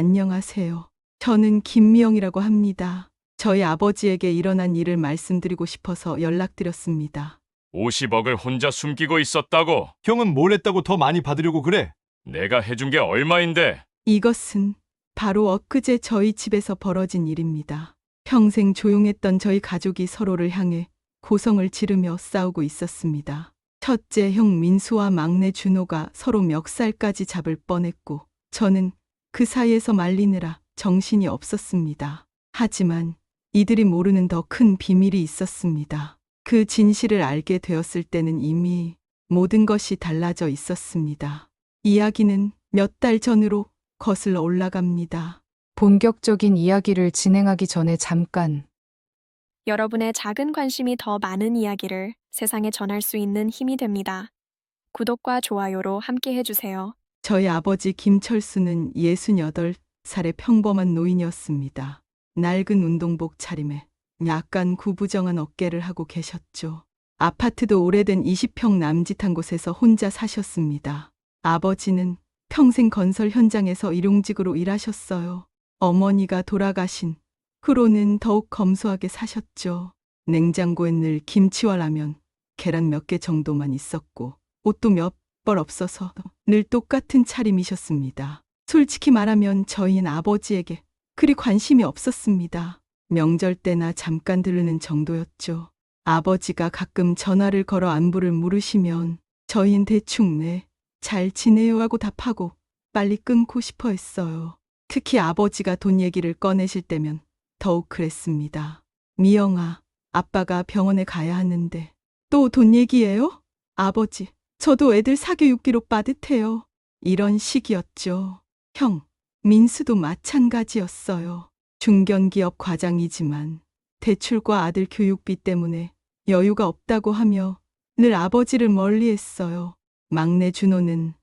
안녕하세요. 저는 김미영이라고 합니다. 저희 아버지에게 일어난 일을 말씀드리고 싶어서 연락드렸습니다. 50억을 혼자 숨기고 있었다고? 형은 뭘 했다고 더 많이 받으려고 그래? 내가 해준 게 얼마인데? 이것은 바로 엊그제 저희 집에서 벌어진 일입니다. 평생 조용했던 저희 가족이 서로를 향해 고성을 지르며 싸우고 있었습니다. 첫째 형 민수와 막내 준호가 서로 멱살까지 잡을 뻔했고 저는 그 사이에서 말리느라 정신이 없었습니다. 하지만 이들이 모르는 더 큰 비밀이 있었습니다. 그 진실을 알게 되었을 때는 이미 모든 것이 달라져 있었습니다. 이야기는 몇 달 전으로 거슬러 올라갑니다. 본격적인 이야기를 진행하기 전에 잠깐. 여러분의 작은 관심이 더 많은 이야기를 세상에 전할 수 있는 힘이 됩니다. 구독과 좋아요로 함께 해주세요. 저희 아버지 김철수는 68살의 평범한 노인이었습니다. 낡은 운동복 차림에 약간 구부정한 어깨를 하고 계셨죠. 아파트도 오래된 20평 남짓한 곳에서 혼자 사셨습니다. 아버지는 평생 건설 현장에서 일용직으로 일하셨어요. 어머니가 돌아가신 후로는 더욱 검소하게 사셨죠. 냉장고엔 늘 김치와 라면, 계란 몇 개 정도만 있었고 옷도 몇 벌 없어서 늘 똑같은 차림이셨습니다. 솔직히 말하면 저희는 아버지에게 그리 관심이 없었습니다. 명절 때나 잠깐 들르는 정도였죠. 아버지가 가끔 전화를 걸어 안부를 물으시면 저희는 대충 네, 잘 지내요 하고 답하고 빨리 끊고 싶어 했어요. 특히 아버지가 돈 얘기를 꺼내실 때면 더욱 그랬습니다. 미영아, 아빠가 병원에 가야 하는데 또 돈 얘기예요? 아버지, 저도 애들 사교육비로 빠듯해요. 이런 식이었죠. 형, 민수도 마찬가지였어요. 중견기업 과장이지만 대출과 아들 교육비 때문에 여유가 없다고 하며 늘 아버지를 멀리했어요. 막내 준호는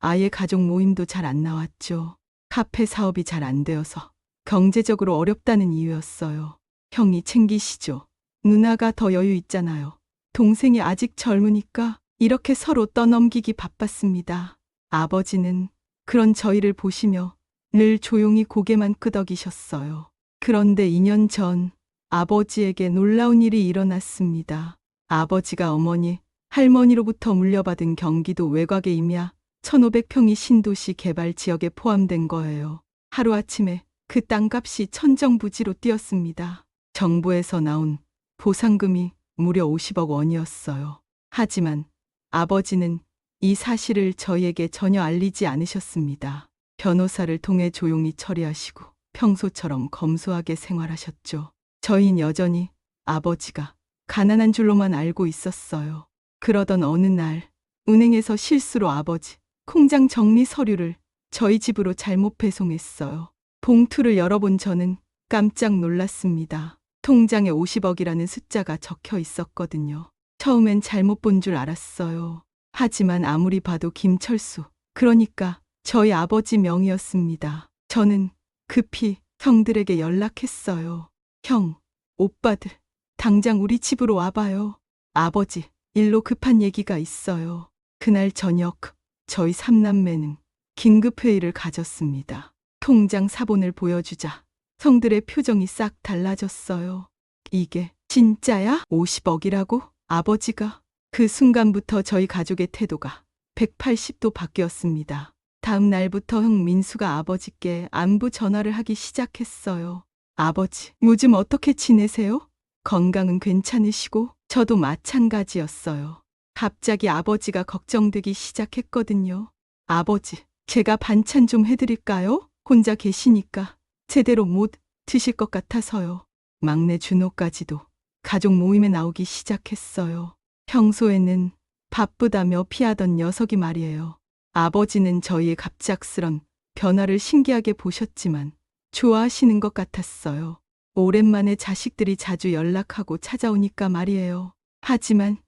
아예 가족 모임도 잘 안 나왔죠. 카페 사업이 잘 안 되어서 경제적으로 어렵다는 이유였어요. 형이 챙기시죠. 누나가 더 여유 있잖아요. 동생이 아직 젊으니까 이렇게 서로 떠넘기기 바빴습니다. 아버지는 그런 저희를 보시며 늘 조용히 고개만 끄덕이셨어요. 그런데 2년 전 아버지에게 놀라운 일이 일어났습니다. 아버지가 어머니, 할머니로부터 물려받은 경기도 외곽의 임야 1500평이 신도시 개발 지역에 포함된 거예요. 하루아침에 그 땅값이 천정부지로 뛰었습니다. 정부에서 나온 보상금이 무려 50억 원이었어요. 하지만 아버지는 이 사실을 저희에게 전혀 알리지 않으셨습니다. 변호사를 통해 조용히 처리하시고 평소처럼 검소하게 생활하셨죠. 저희는 여전히 아버지가 가난한 줄로만 알고 있었어요. 그러던 어느 날 은행에서 실수로 아버지 통장 정리 서류를 저희 집으로 잘못 배송했어요. 봉투를 열어본 저는 깜짝 놀랐습니다. 통장에 50억이라는 숫자가 적혀 있었거든요. 처음엔 잘못 본 줄 알았어요. 하지만 아무리 봐도 김철수, 그러니까 저희 아버지 명의였습니다. 저는 급히 형들에게 연락했어요. 형, 오빠들, 당장 우리 집으로 와봐요. 아버지, 일로 급한 얘기가 있어요. 그날 저녁 저희 삼남매는 긴급회의를 가졌습니다. 통장 사본을 보여주자 형들의 표정이 싹 달라졌어요. 이게 진짜야? 50억이라고? 아버지가. 그 순간부터 저희 가족의 태도가 180도 바뀌었습니다. 다음 날부터 형 민수가 아버지께 안부 전화를 하기 시작했어요. 아버지, 요즘 어떻게 지내세요? 건강은 괜찮으시고? 저도 마찬가지였어요. 갑자기 아버지가 걱정되기 시작했거든요. 아버지, 제가 반찬 좀 해드릴까요? 혼자 계시니까 제대로 못 드실 것 같아서요. 막내 준호까지도 가족 모임에 나오기 시작했어요. 평소에는 바쁘다며 피하던 녀석이 말이에요. 아버지는 저희의 갑작스런 변화를 신기하게 보셨지만 좋아하시는 것 같았어요. 오랜만에 자식들이 자주 연락하고 찾아오니까 말이에요. 하지만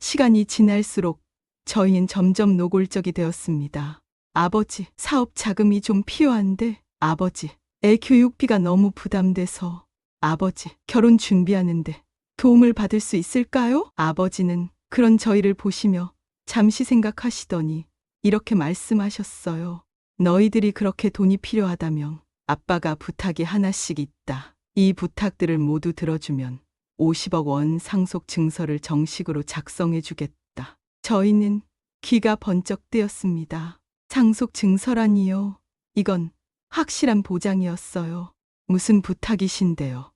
시간이 지날수록 저희는 점점 노골적이 되었습니다. 아버지, 사업 자금이 좀 필요한데, 아버지, 애 교육비가 너무 부담돼서, 아버지, 결혼 준비하는데 도움을 받을 수 있을까요? 아버지는 그런 저희를 보시며 잠시 생각하시더니 이렇게 말씀하셨어요. 너희들이 그렇게 돈이 필요하다면 아빠가 부탁이 하나씩 있다. 이 부탁들을 모두 들어주면 50억 원 상속 증서를 정식으로 작성해 주겠다. 저희는 귀가 번쩍 뜨였습니다. 상속 증서라니요. 이건 확실한 보장이었어요. 무슨 부탁이신데요?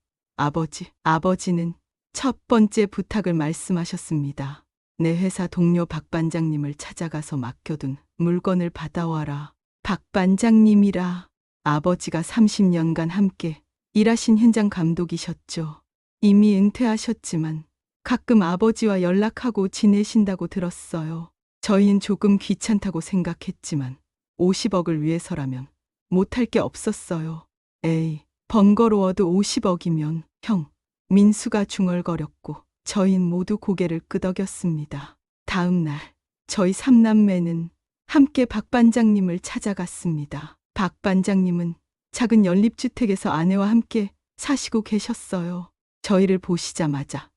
아버지는 첫 번째 부탁을 말씀하셨습니다. 내 회사 동료 박 반장님을 찾아가서 맡겨둔 물건을 받아와라. 박 반장님이라 아버지가 30년간 함께 일하신 현장 감독이셨죠. 이미 은퇴하셨지만 가끔 아버지와 연락하고 지내신다고 들었어요. 저희는 조금 귀찮다고 생각했지만 50억을 위해서라면 못할 게 없었어요. 에이, 번거로워도 50억이면 형. 민수가 중얼거렸고 저희는 모두 고개를 끄덕였습니다. 다음 날 저희 3남매는 함께 박 반장님을 찾아갔습니다. 박 반장님은 작은 연립주택에서 아내와 함께 사시고 계셨어요. 저희를 보시자마자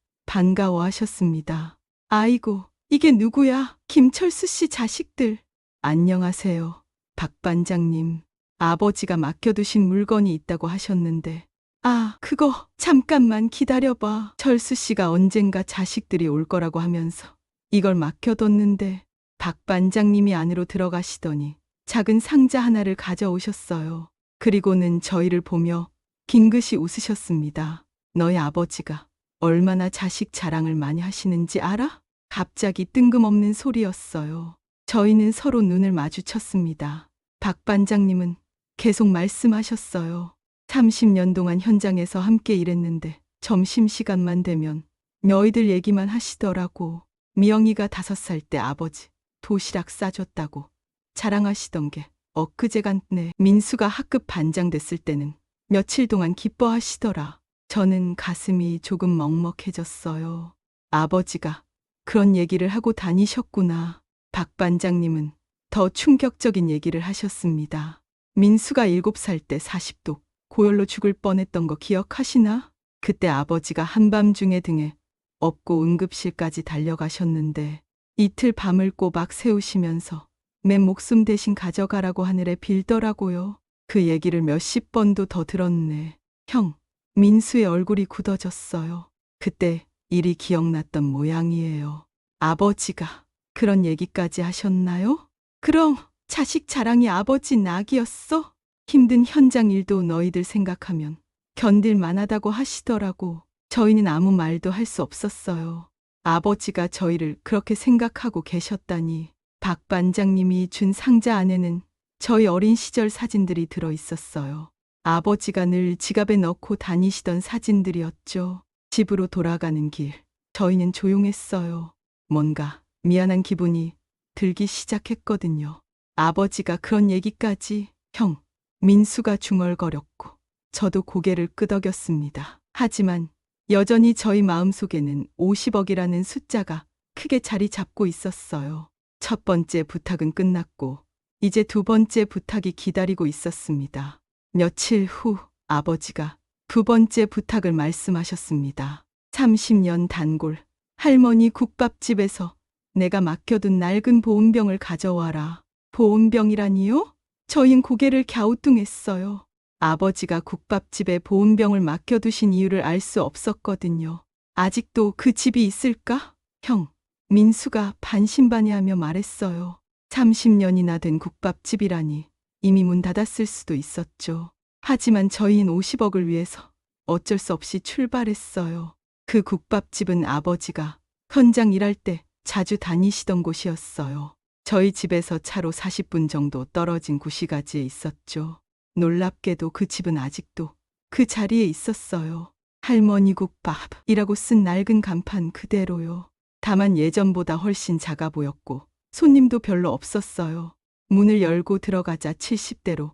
반가워하셨습니다. 아이고, 이게 누구야? 김철수 씨 자식들. 안녕하세요, 박 반장님. 아버지가 맡겨두신 물건이 있다고 하셨는데. 아, 그거 잠깐만 기다려봐. 철수 씨가 언젠가 자식들이 올 거라고 하면서 이걸 맡겨뒀는데. 박 반장님이 안으로 들어가시더니 작은 상자 하나를 가져오셨어요. 그리고는 저희를 보며 긴긋이 웃으셨습니다. 너희 아버지가 얼마나 자식 자랑을 많이 하시는지 알아? 갑자기 뜬금없는 소리였어요. 저희는 서로 눈을 마주쳤습니다. 박 반장님은 계속 말씀하셨어요. 30년 동안 현장에서 함께 일했는데 점심시간만 되면 너희들 얘기만 하시더라고. 미영이가 5살 때 아버지 도시락 싸줬다고 자랑하시던 게 엊그제 같네. 민수가 학급 반장 됐을 때는 며칠 동안 기뻐하시더라. 저는 가슴이 조금 먹먹해졌어요. 아버지가 그런 얘기를 하고 다니셨구나. 박 반장님은 더 충격적인 얘기를 하셨습니다. 민수가 7살 때 40도 고열로 죽을 뻔했던 거 기억하시나? 그때 아버지가 한밤중에 등에 업고 응급실까지 달려가셨는데 이틀 밤을 꼬박 새우시면서 내 목숨 대신 가져가라고 하늘에 빌더라고요. 그 얘기를 몇십 번도 더 들었네. 형, 민수의 얼굴이 굳어졌어요. 그때 일이 기억났던 모양이에요. 아버지가 그런 얘기까지 하셨나요? 그럼 자식 자랑이 아버지 낙이었어? 힘든 현장 일도 너희들 생각하면 견딜 만하다고 하시더라고. 저희는 아무 말도 할 수 없었어요. 아버지가 저희를 그렇게 생각하고 계셨다니. 박 반장님이 준 상자 안에는 저희 어린 시절 사진들이 들어 있었어요. 아버지가 늘 지갑에 넣고 다니시던 사진들이었죠. 집으로 돌아가는 길, 저희는 조용했어요. 뭔가 미안한 기분이 들기 시작했거든요. 아버지가 그런 얘기까지. 형, 민수가 중얼거렸고 저도 고개를 끄덕였습니다. 하지만 여전히 저희 마음속에는 50억이라는 숫자가 크게 자리 잡고 있었어요. 첫 번째 부탁은 끝났고 이제 두 번째 부탁이 기다리고 있었습니다. 며칠 후 아버지가 두 번째 부탁을 말씀하셨습니다. 30년 단골 할머니 국밥집에서 내가 맡겨둔 낡은 보온병을 가져와라. 보온병이라니요? 저흰 고개를 갸우뚱했어요. 아버지가 국밥집에 보온병을 맡겨두신 이유를 알 수 없었거든요. 아직도 그 집이 있을까? 형, 민수가 반신반의하며 말했어요. 30년이나 된 국밥집이라니 이미 문 닫았을 수도 있었죠. 하지만 저희는 50억을 위해서 어쩔 수 없이 출발했어요. 그 국밥집은 아버지가 현장 일할 때 자주 다니시던 곳이었어요. 저희 집에서 차로 40분 정도 떨어진 구시가지에 있었죠. 놀랍게도 그 집은 아직도 그 자리에 있었어요. 할머니 국밥이라고 쓴 낡은 간판 그대로요. 다만 예전보다 훨씬 작아 보였고 손님도 별로 없었어요. 문을 열고 들어가자 70대로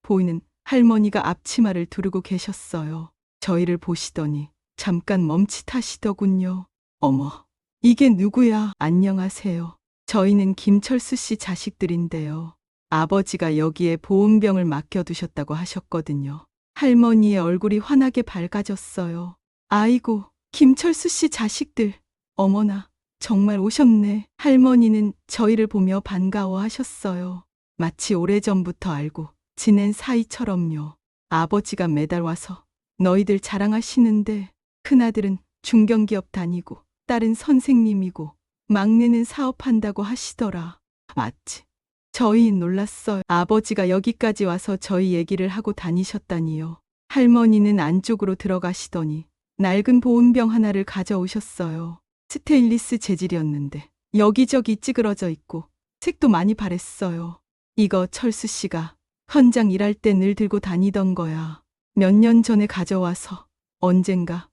보이는 할머니가 앞치마를 두르고 계셨어요. 저희를 보시더니 잠깐 멈칫하시더군요. 어머, 이게 누구야? 안녕하세요. 저희는 김철수 씨 자식들인데요. 아버지가 여기에 보온병을 맡겨두셨다고 하셨거든요. 할머니의 얼굴이 환하게 밝아졌어요. 아이고, 김철수 씨 자식들. 어머나, 정말 오셨네. 할머니는 저희를 보며 반가워하셨어요. 마치 오래전부터 알고 지낸 사이처럼요. 아버지가 매달 와서 너희들 자랑하시는데 큰아들은 중견기업 다니고 딸은 선생님이고 막내는 사업한다고 하시더라. 맞지? 저희 놀랐어요. 아버지가 여기까지 와서 저희 얘기를 하고 다니셨다니요. 할머니는 안쪽으로 들어가시더니 낡은 보온병 하나를 가져오셨어요. 스테인리스 재질이었는데 여기저기 찌그러져 있고 색도 많이 바랬어요. 이거 철수 씨가 현장 일할 때 늘 들고 다니던 거야. 몇 년 전에 가져와서 언젠가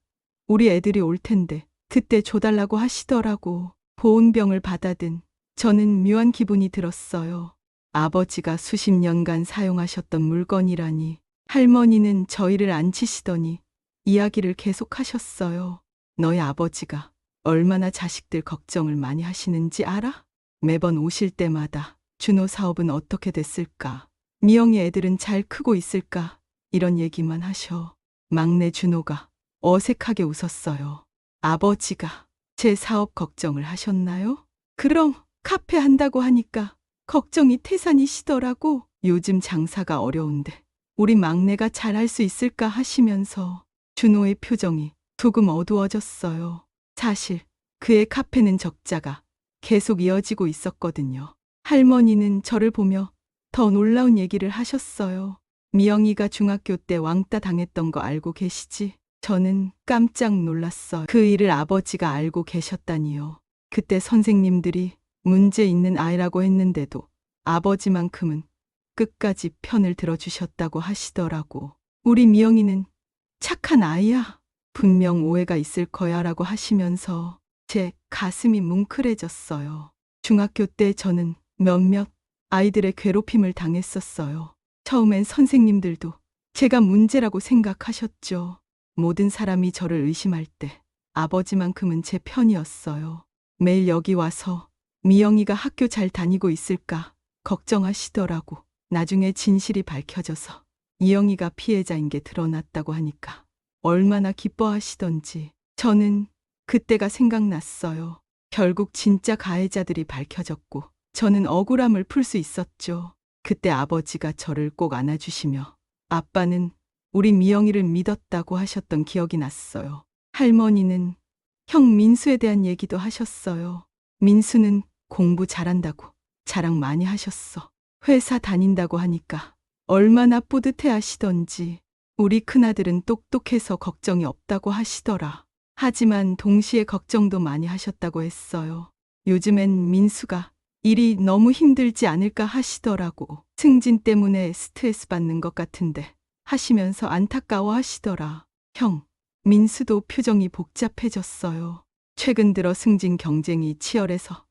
우리 애들이 올 텐데 그때 줘달라고 하시더라고. 보온병을 받아든 저는 묘한 기분이 들었어요. 아버지가 수십 년간 사용하셨던 물건이라니. 할머니는 저희를 앉히시더니 이야기를 계속하셨어요. 너희 아버지가 얼마나 자식들 걱정을 많이 하시는지 알아? 매번 오실 때마다 준호 사업은 어떻게 됐을까? 미영이 애들은 잘 크고 있을까? 이런 얘기만 하셔. 막내 준호가 어색하게 웃었어요. 아버지가 제 사업 걱정을 하셨나요? 그럼 카페 한다고 하니까 걱정이 태산이시더라고. 요즘 장사가 어려운데 우리 막내가 잘할 수 있을까 하시면서 준호의 표정이 조금 어두워졌어요. 사실 그의 카페는 적자가 계속 이어지고 있었거든요. 할머니는 저를 보며 더 놀라운 얘기를 하셨어요. 미영이가 중학교 때 왕따 당했던 거 알고 계시지? 저는 깜짝 놀랐어요. 그 일을 아버지가 알고 계셨다니요. 그때 선생님들이 문제 있는 아이라고 했는데도 아버지만큼은 끝까지 편을 들어주셨다고 하시더라고. 우리 미영이는 착한 아이야. 분명 오해가 있을 거야 라고 하시면서 제 가슴이 뭉클해졌어요. 중학교 때 저는 몇몇 아이들의 괴롭힘을 당했었어요. 처음엔 선생님들도 제가 문제라고 생각하셨죠. 모든 사람이 저를 의심할 때 아버지만큼은 제 편이었어요. 매일 여기 와서 미영이가 학교 잘 다니고 있을까 걱정하시더라고. 나중에 진실이 밝혀져서 미영이가 피해자인 게 드러났다고 하니까 얼마나 기뻐하시던지. 저는 그때가 생각났어요. 결국 진짜 가해자들이 밝혀졌고 저는 억울함을 풀 수 있었죠. 그때 아버지가 저를 꼭 안아주시며 아빠는 우리 미영이를 믿었다고 하셨던 기억이 났어요. 할머니는 형 민수에 대한 얘기도 하셨어요. 민수는 공부 잘한다고 자랑 많이 하셨어. 회사 다닌다고 하니까 얼마나 뿌듯해 하시던지. 우리 큰아들은 똑똑해서 걱정이 없다고 하시더라. 하지만 동시에 걱정도 많이 하셨다고 했어요. 요즘엔 민수가 일이 너무 힘들지 않을까 하시더라고. 승진 때문에 스트레스 받는 것 같은데 하시면서 안타까워 하시더라. 형, 민수도 표정이 복잡해졌어요. 최근 들어 승진 경쟁이 치열해서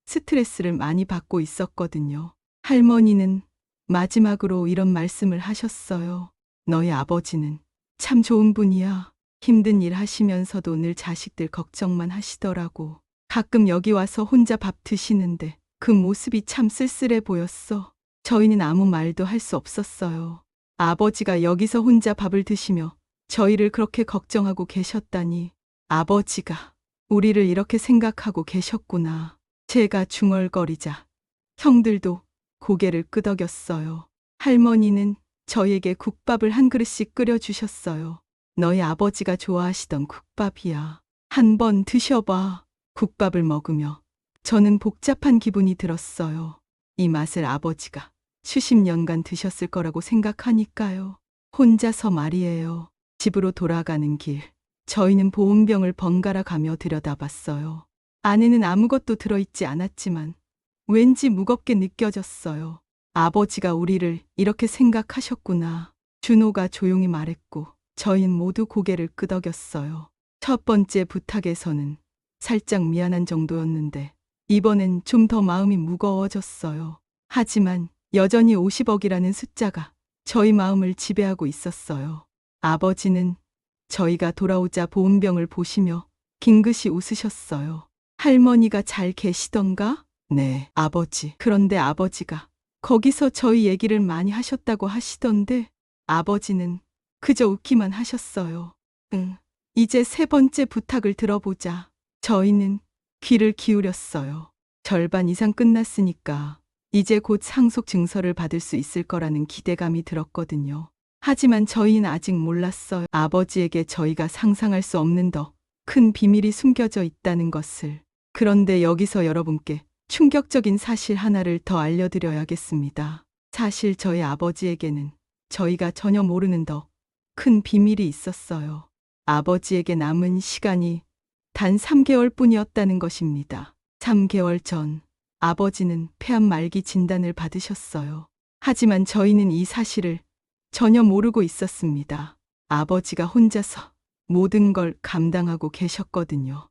스트레스를 많이 받고 있었거든요. 할머니는 마지막으로 이런 말씀을 하셨어요. 너희 아버지는 참 좋은 분이야. 힘든 일 하시면서도 늘 자식들 걱정만 하시더라고. 가끔 여기 와서 혼자 밥 드시는데 그 모습이 참 쓸쓸해 보였어. 저희는 아무 말도 할 수 없었어요. 아버지가 여기서 혼자 밥을 드시며 저희를 그렇게 걱정하고 계셨다니. 아버지가 우리를 이렇게 생각하고 계셨구나. 제가 중얼거리자 형들도 고개를 끄덕였어요. 할머니는 저에게 국밥을 한 그릇씩 끓여주셨어요. 너희 아버지가 좋아하시던 국밥이야. 한번 드셔봐. 국밥을 먹으며 저는 복잡한 기분이 들었어요. 이 맛을 아버지가 수십 년간 드셨을 거라고 생각하니까요. 혼자서 말이에요. 집으로 돌아가는 길, 저희는 보온병을 번갈아 가며 들여다봤어요. 안에는 아무것도 들어있지 않았지만 왠지 무겁게 느껴졌어요. 아버지가 우리를 이렇게 생각하셨구나. 준호가 조용히 말했고 저희는 모두 고개를 끄덕였어요. 첫 번째 부탁에서는 살짝 미안한 정도였는데 이번엔 좀 더 마음이 무거워졌어요. 하지만 여전히 50억이라는 숫자가 저희 마음을 지배하고 있었어요. 아버지는 저희가 돌아오자 보온병을 보시며 긴긋이 웃으셨어요. 할머니가 잘 계시던가? 네, 아버지. 그런데 아버지가 거기서 저희 얘기를 많이 하셨다고 하시던데 아버지는 그저 웃기만 하셨어요. 응, 이제 세 번째 부탁을 들어보자. 저희는 귀를 기울였어요. 절반 이상 끝났으니까 이제 곧 상속 증서를 받을 수 있을 거라는 기대감이 들었거든요. 하지만 저희는 아직 몰랐어요. 아버지에게 저희가 상상할 수 없는 더 큰 비밀이 숨겨져 있다는 것을. 그런데 여기서 여러분께 충격적인 사실 하나를 더 알려드려야겠습니다. 사실 저희 아버지에게는 저희가 전혀 모르는 더 큰 비밀이 있었어요. 아버지에게 남은 시간이 단 3개월 뿐이었다는 것입니다. 3개월 전 아버지는 폐암 말기 진단을 받으셨어요. 하지만 저희는 이 사실을 전혀 모르고 있었습니다. 아버지가 혼자서 모든 걸 감당하고 계셨거든요.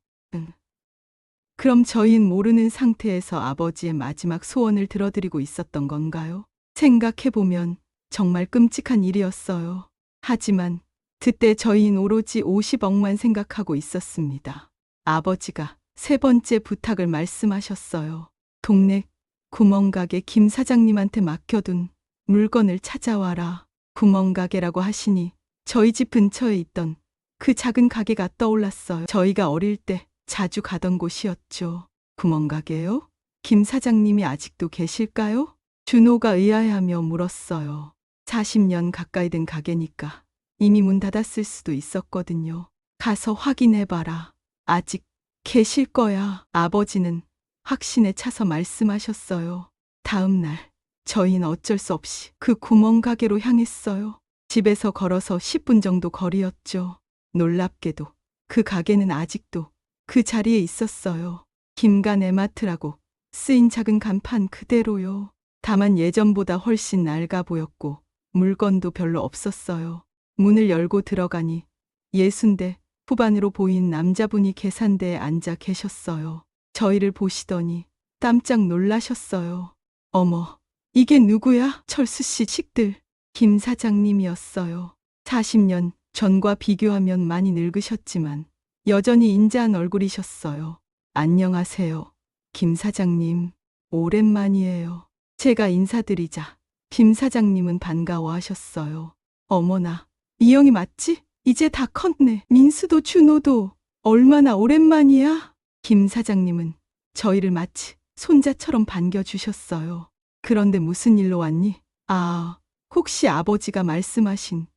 그럼 저희는 모르는 상태에서 아버지의 마지막 소원을 들어드리고 있었던 건가요? 생각해보면 정말 끔찍한 일이었어요. 하지만 그때 저희는 오로지 50억만 생각하고 있었습니다. 아버지가 세 번째 부탁을 말씀하셨어요. 동네 구멍가게 김 사장님한테 맡겨둔 물건을 찾아와라. 구멍가게라고 하시니 저희 집 근처에 있던 그 작은 가게가 떠올랐어요. 저희가 어릴 때 자주 가던 곳이었죠. 구멍가게요? 김 사장님이 아직도 계실까요? 준호가 의아해하며 물었어요. 40년 가까이 된 가게니까 이미 문 닫았을 수도 있었거든요. 가서 확인해봐라. 아직 계실 거야. 아버지는 확신에 차서 말씀하셨어요. 다음 날 저희는 어쩔 수 없이 그 구멍가게로 향했어요. 집에서 걸어서 10분 정도 거리였죠. 놀랍게도 그 가게는 아직도 그 자리에 있었어요. 김간 에마트라고 쓰인 작은 간판 그대로요. 다만 예전보다 훨씬 낡아 보였고 물건도 별로 없었어요. 문을 열고 들어가니 60대 후반으로 보인 남자분이 계산대에 앉아 계셨어요. 저희를 보시더니 깜짝 놀라셨어요. 어머, 이게 누구야? 철수 씨 식들. 김 사장님이었어요. 40년 전과 비교하면 많이 늙으셨지만 여전히 인자한 얼굴이셨어요. 안녕하세요. 김 사장님, 오랜만이에요. 제가 인사드리자 김 사장님은 반가워하셨어요. 어머나, 미영이 맞지? 이제 다 컸네. 민수도 준호도 얼마나 오랜만이야? 김 사장님은 저희를 마치 손자처럼 반겨주셨어요. 그런데 무슨 일로 왔니? 아, 혹시 아버지가 말씀하신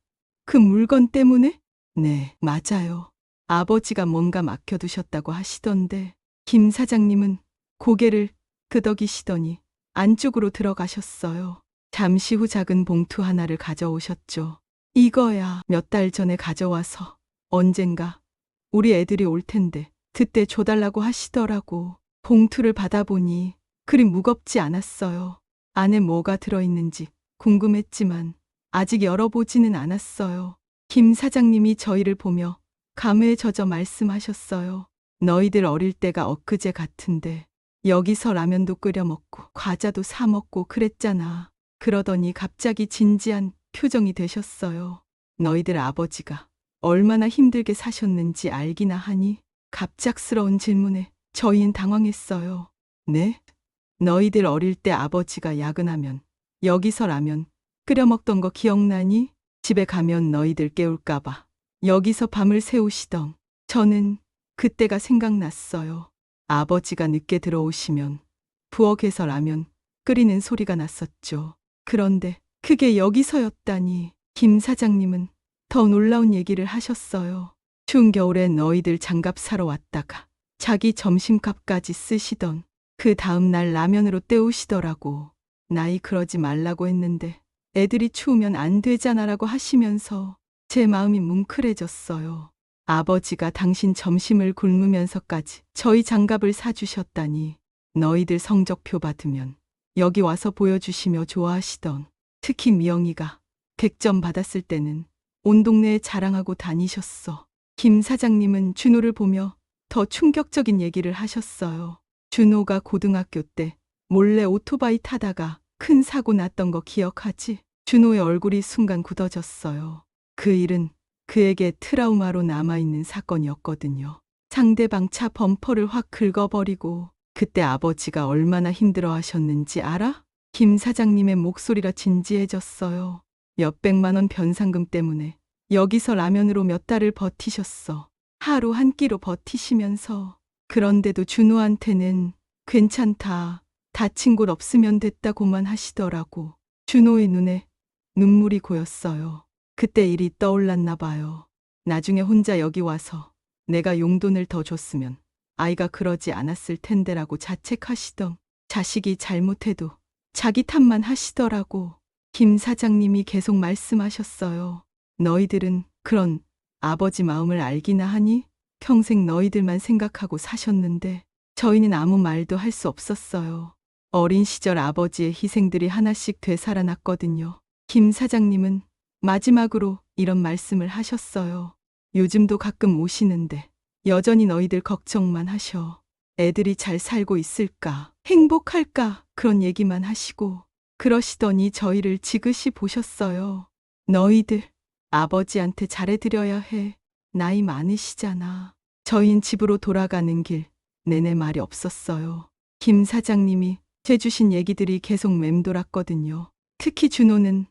그 물건 때문에? 네, 맞아요. 아버지가 뭔가 맡겨두셨다고 하시던데. 김 사장님은 고개를 끄덕이시더니 안쪽으로 들어가셨어요. 잠시 후 작은 봉투 하나를 가져오셨죠. 이거야. 몇 달 전에 가져와서 언젠가 우리 애들이 올 텐데 그때 줘달라고 하시더라고. 봉투를 받아보니 그리 무겁지 않았어요. 안에 뭐가 들어있는지 궁금했지만 아직 열어보지는 않았어요. 김 사장님이 저희를 보며 감회에 젖어 말씀하셨어요. 너희들 어릴 때가 엊그제 같은데 여기서 라면도 끓여 먹고 과자도 사 먹고 그랬잖아. 그러더니 갑자기 진지한 표정이 되셨어요. 너희들 아버지가 얼마나 힘들게 사셨는지 알기나 하니? 갑작스러운 질문에 저희는 당황했어요. 네? 너희들 어릴 때 아버지가 야근하면 여기서 라면 끓여 먹던 거 기억나니? 집에 가면 너희들 깨울까봐 여기서 밤을 새우시던. 저는 그때가 생각났어요. 아버지가 늦게 들어오시면 부엌에서 라면 끓이는 소리가 났었죠. 그런데 그게 여기서였다니. 김 사장님은 더 놀라운 얘기를 하셨어요. 추운 겨울에 너희들 장갑 사러 왔다가 자기 점심값까지 쓰시던 그 다음 날 라면으로 때우시더라고. 나이 그러지 말라고 했는데 애들이 추우면 안 되잖아라고 하시면서 제 마음이 뭉클해졌어요. 아버지가 당신 점심을 굶으면서까지 저희 장갑을 사주셨다니. 너희들 성적표 받으면 여기 와서 보여주시며 좋아하시던. 특히 미영이가 100점 받았을 때는 온 동네에 자랑하고 다니셨어. 김 사장님은 준호를 보며 더 충격적인 얘기를 하셨어요. 준호가 고등학교 때 몰래 오토바이 타다가 큰 사고 났던 거 기억하지? 준호의 얼굴이 순간 굳어졌어요. 그 일은 그에게 트라우마로 남아있는 사건이었거든요. 상대방 차 범퍼를 확 긁어버리고. 그때 아버지가 얼마나 힘들어 하셨는지 알아? 김 사장님의 목소리가 진지해졌어요. 몇백만 원 변상금 때문에 여기서 라면으로 몇 달을 버티셨어. 하루 한 끼로 버티시면서. 그런데도 준호한테는 괜찮다, 다친 곳 없으면 됐다고만 하시더라고. 준호의 눈에 눈물이 고였어요. 그때 일이 떠올랐나 봐요. 나중에 혼자 여기 와서 내가 용돈을 더 줬으면 아이가 그러지 않았을 텐데라고 자책하시던, 자식이 잘못해도 자기 탓만 하시더라고. 김 사장님이 계속 말씀하셨어요. 너희들은 그런 아버지 마음을 알기나 하니? 평생 너희들만 생각하고 사셨는데 저희는 아무 말도 할 수 없었어요. 어린 시절 아버지의 희생들이 하나씩 되살아났거든요. 김 사장님은 마지막으로 이런 말씀을 하셨어요. 요즘도 가끔 오시는데 여전히 너희들 걱정만 하셔. 애들이 잘 살고 있을까? 행복할까? 그런 얘기만 하시고 그러시더니 저희를 지그시 보셨어요. 너희들 아버지한테 잘해드려야 해. 나이 많으시잖아. 저희는 집으로 돌아가는 길 내내 말이 없었어요. 김 사장님이 해주신 얘기들이 계속 맴돌았거든요. 특히 준호는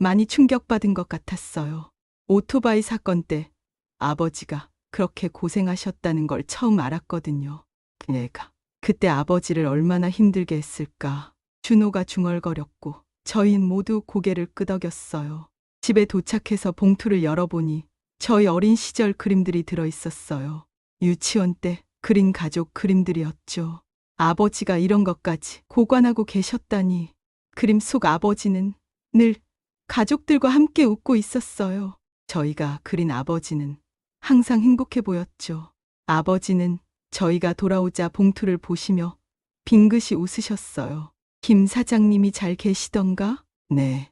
많이 충격받은 것 같았어요. 오토바이 사건 때 아버지가 그렇게 고생하셨다는 걸 처음 알았거든요. 내가 그때 아버지를 얼마나 힘들게 했을까. 준호가 중얼거렸고 저희는 모두 고개를 끄덕였어요. 집에 도착해서 봉투를 열어보니 저희 어린 시절 그림들이 들어있었어요. 유치원 때 그린 가족 그림들이었죠. 아버지가 이런 것까지 보관하고 계셨다니. 그림 속 아버지는 늘 가족들과 함께 웃고 있었어요. 저희가 그린 아버지는 항상 행복해 보였죠. 아버지는 저희가 돌아오자 봉투를 보시며 빙긋이 웃으셨어요. 김 사장님이 잘 계시던가? 네,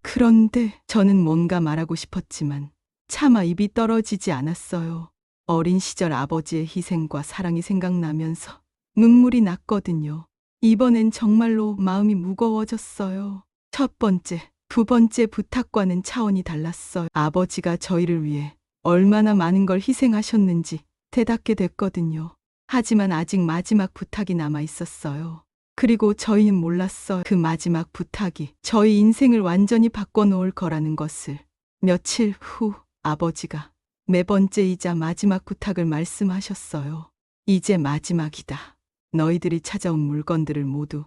그런데 저는 뭔가 말하고 싶었지만 차마 입이 떨어지지 않았어요. 어린 시절 아버지의 희생과 사랑이 생각나면서 눈물이 났거든요. 이번엔 정말로 마음이 무거워졌어요. 첫 번째, 두 번째 부탁과는 차원이 달랐어요. 아버지가 저희를 위해 얼마나 많은 걸 희생하셨는지 되닫게 됐거든요. 하지만 아직 마지막 부탁이 남아 있었어요. 그리고 저희는 몰랐어요. 그 마지막 부탁이 저희 인생을 완전히 바꿔놓을 거라는 것을. 며칠 후 아버지가 네 번째이자 마지막 부탁을 말씀하셨어요. 이제 마지막이다. 너희들이 찾아온 물건들을 모두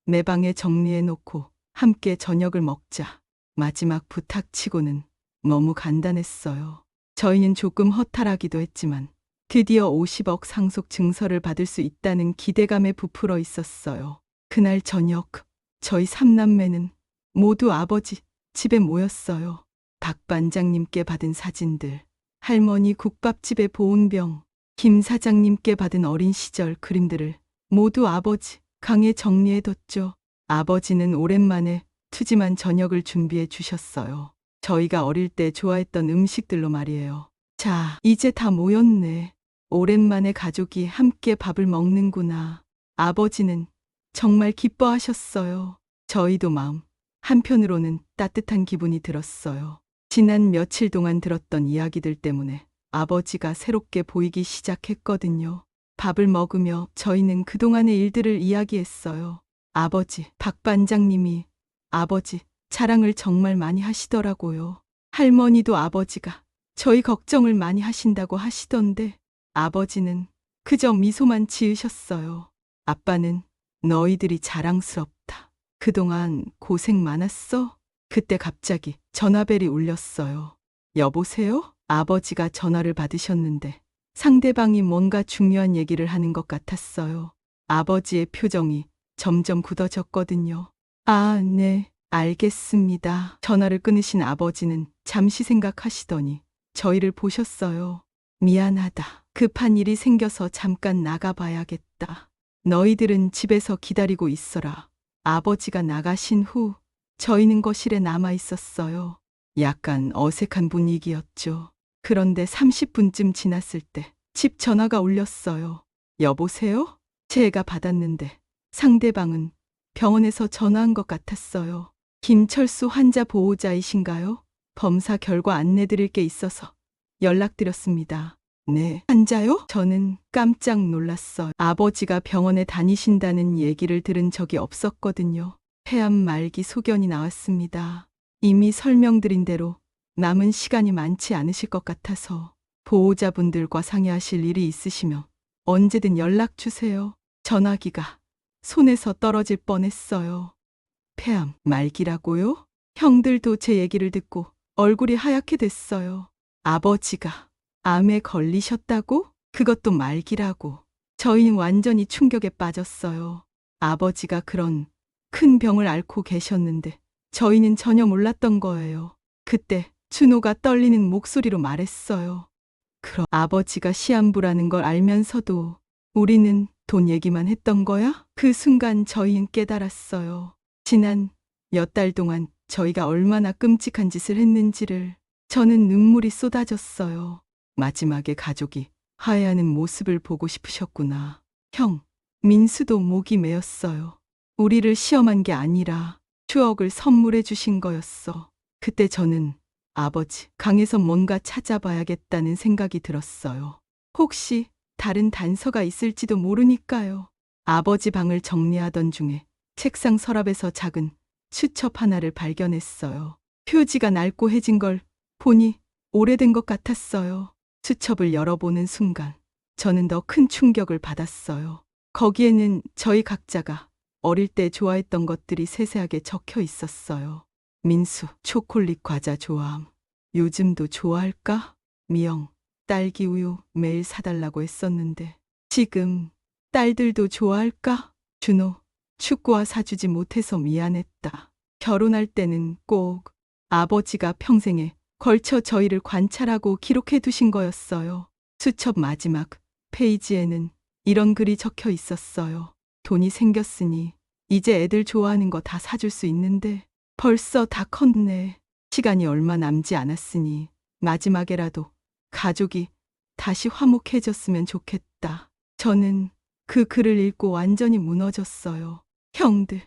내 방에 정리해놓고 함께 저녁을 먹자. 마지막 부탁치고는 너무 간단했어요. 저희는 조금 허탈하기도 했지만 드디어 50억 상속 증서를 받을 수 있다는 기대감에 부풀어 있었어요. 그날 저녁 저희 삼남매는 모두 아버지 집에 모였어요. 박 반장님께 받은 사진들, 할머니 국밥집의 보온병, 김 사장님께 받은 어린 시절 그림들을 모두 아버지 강에 정리해뒀죠. 아버지는 오랜만에 푸짐한 저녁을 준비해 주셨어요. 저희가 어릴 때 좋아했던 음식들로 말이에요. 자, 이제 다 모였네. 오랜만에 가족이 함께 밥을 먹는구나. 아버지는 정말 기뻐하셨어요. 저희도 마음 한편으로는 따뜻한 기분이 들었어요. 지난 며칠 동안 들었던 이야기들 때문에 아버지가 새롭게 보이기 시작했거든요. 밥을 먹으며 저희는 그동안의 일들을 이야기했어요. 아버지, 박 반장님이 아버지 자랑을 정말 많이 하시더라고요. 할머니도 아버지가 저희 걱정을 많이 하신다고 하시던데 아버지는 그저 미소만 지으셨어요. 아빠는 너희들이 자랑스럽다. 그동안 고생 많았어? 그때 갑자기 전화벨이 울렸어요. 여보세요? 아버지가 전화를 받으셨는데 상대방이 뭔가 중요한 얘기를 하는 것 같았어요. 아버지의 표정이 점점 굳어졌거든요. 아, 네, 알겠습니다. 전화를 끊으신 아버지는 잠시 생각하시더니 저희를 보셨어요. 미안하다. 급한 일이 생겨서 잠깐 나가봐야겠다. 너희들은 집에서 기다리고 있어라. 아버지가 나가신 후 저희는 거실에 남아 있었어요. 약간 어색한 분위기였죠. 그런데 30분쯤 지났을 때 집 전화가 울렸어요. 여보세요? 제가 받았는데 상대방은 병원에서 전화한 것 같았어요. 김철수 환자 보호자이신가요? 검사 결과 안내드릴 게 있어서 연락드렸습니다. 네, 환자요? 저는 깜짝 놀랐어요. 아버지가 병원에 다니신다는 얘기를 들은 적이 없었거든요. 폐암 말기 소견이 나왔습니다. 이미 설명드린 대로 남은 시간이 많지 않으실 것 같아서 보호자분들과 상의하실 일이 있으시면 언제든 연락 주세요. 전화기가 손에서 떨어질 뻔했어요. 폐암 말기라고요? 형들도 제 얘기를 듣고 얼굴이 하얗게 됐어요. 아버지가 암에 걸리셨다고? 그것도 말기라고. 저희는 완전히 충격에 빠졌어요. 아버지가 그런 큰 병을 앓고 계셨는데 저희는 전혀 몰랐던 거예요. 그때 준호가 떨리는 목소리로 말했어요. 그럼 아버지가 시한부라는 걸 알면서도 우리는 돈 얘기만 했던 거야? 그 순간 저희는 깨달았어요. 지난 몇 달 동안 저희가 얼마나 끔찍한 짓을 했는지를. 저는 눈물이 쏟아졌어요. 마지막에 가족이 화해하는 모습을 보고 싶으셨구나. 형, 민수도 목이 메었어요. 우리를 시험한 게 아니라 추억을 선물해 주신 거였어. 그때 저는 아버지 강에서 뭔가 찾아봐야겠다는 생각이 들었어요. 혹시 다른 단서가 있을지도 모르니까요. 아버지 방을 정리하던 중에 책상 서랍에서 작은 수첩 하나를 발견했어요. 표지가 낡고해진 걸 보니 오래된 것 같았어요. 수첩을 열어보는 순간 저는 더 큰 충격을 받았어요. 거기에는 저희 각자가 어릴 때 좋아했던 것들이 세세하게 적혀 있었어요. 민수, 초콜릿 과자 좋아함. 요즘도 좋아할까? 미영, 딸기 우유 매일 사달라고 했었는데 지금 딸들도 좋아할까? 준호, 축구화 사주지 못해서 미안했다. 결혼할 때는 꼭 아버지가 평생에 걸쳐 저희를 관찰하고 기록해 두신 거였어요. 수첩 마지막 페이지에는 이런 글이 적혀 있었어요. 돈이 생겼으니 이제 애들 좋아하는 거 다 사줄 수 있는데 벌써 다 컸네. 시간이 얼마 남지 않았으니 마지막에라도 가족이 다시 화목해졌으면 좋겠다. 저는 그 글을 읽고 완전히 무너졌어요. 형들,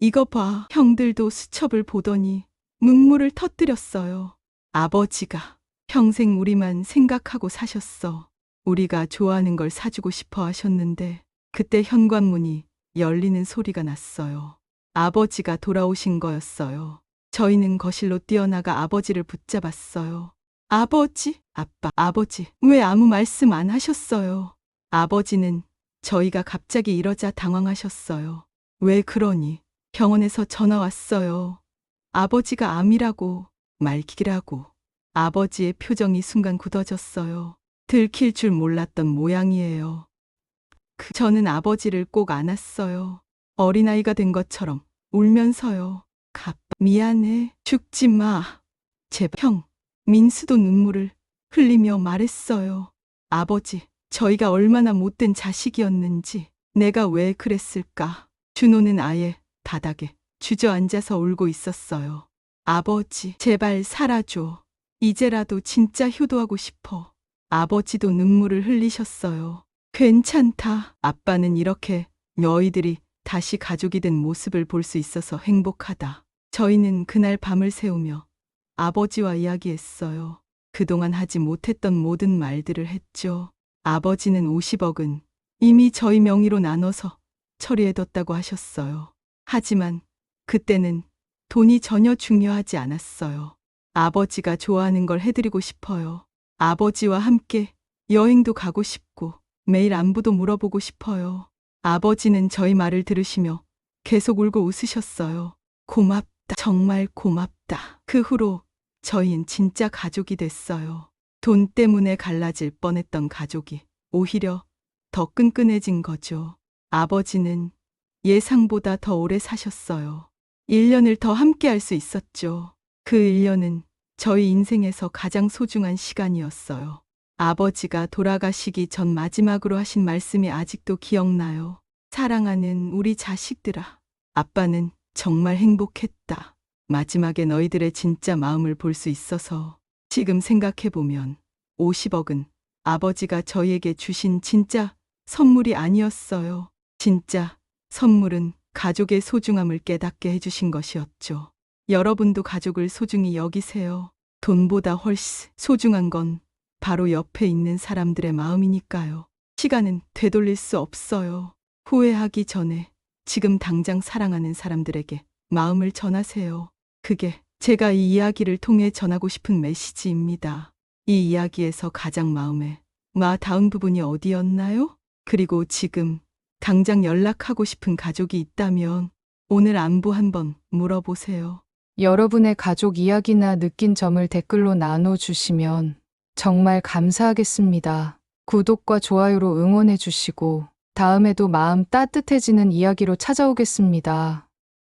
이거 봐. 형들도 수첩을 보더니 눈물을 터뜨렸어요. 아버지가 평생 우리만 생각하고 사셨어. 우리가 좋아하는 걸 사주고 싶어 하셨는데 그때 현관문이 열리는 소리가 났어요. 아버지가 돌아오신 거였어요. 저희는 거실로 뛰어나가 아버지를 붙잡았어요. 아버지, 아빠, 아버지, 왜 아무 말씀 안 하셨어요? 아버지는 저희가 갑자기 이러자 당황하셨어요. 왜 그러니? 병원에서 전화 왔어요. 아버지가 암이라고, 말기라고. 아버지의 표정이 순간 굳어졌어요. 들킬 줄 몰랐던 모양이에요. 저는 아버지를 꼭 안았어요. 어린아이가 된 것처럼 울면서요. 미안해. 죽지 마. 제발. 형, 민수도 눈물을 흘리며 말했어요. 아버지, 저희가 얼마나 못된 자식이었는지, 내가 왜 그랬을까. 준호는 아예 바닥에 주저앉아서 울고 있었어요. 아버지, 제발 살아줘. 이제라도 진짜 효도하고 싶어. 아버지도 눈물을 흘리셨어요. 괜찮다. 아빠는 이렇게 너희들이 다시 가족이 된 모습을 볼 수 있어서 행복하다. 저희는 그날 밤을 새우며 아버지와 이야기했어요. 그동안 하지 못했던 모든 말들을 했죠. 아버지는 50억은 이미 저희 명의로 나눠서 처리해뒀다고 하셨어요. 하지만 그때는 돈이 전혀 중요하지 않았어요. 아버지가 좋아하는 걸 해드리고 싶어요. 아버지와 함께 여행도 가고 싶고 매일 안부도 물어보고 싶어요. 아버지는 저희 말을 들으시며 계속 울고 웃으셨어요. 고맙다. 정말 고맙다. 그 후로 저희는 진짜 가족이 됐어요. 돈 때문에 갈라질 뻔했던 가족이 오히려 더 끈끈해진 거죠. 아버지는 예상보다 더 오래 사셨어요. 1년을 더 함께 할 수 있었죠. 그 1년은 저희 인생에서 가장 소중한 시간이었어요. 아버지가 돌아가시기 전 마지막으로 하신 말씀이 아직도 기억나요. 사랑하는 우리 자식들아, 아빠는 정말 행복했다. 마지막에 너희들의 진짜 마음을 볼 수 있어서. 지금 생각해보면 50억은 아버지가 저희에게 주신 진짜 선물이 아니었어요. 진짜 선물은 가족의 소중함을 깨닫게 해주신 것이었죠. 여러분도 가족을 소중히 여기세요. 돈보다 훨씬 소중한 건 바로 옆에 있는 사람들의 마음이니까요. 시간은 되돌릴 수 없어요. 후회하기 전에 지금 당장 사랑하는 사람들에게 마음을 전하세요. 그게 제가 이 이야기를 통해 전하고 싶은 메시지입니다. 이 이야기에서 가장 마음에 와 닿은 부분이 어디였나요? 그리고 지금 당장 연락하고 싶은 가족이 있다면 오늘 안부 한번 물어보세요. 여러분의 가족 이야기나 느낀 점을 댓글로 나눠주시면 정말 감사하겠습니다. 구독과 좋아요로 응원해주시고 다음에도 마음 따뜻해지는 이야기로 찾아오겠습니다.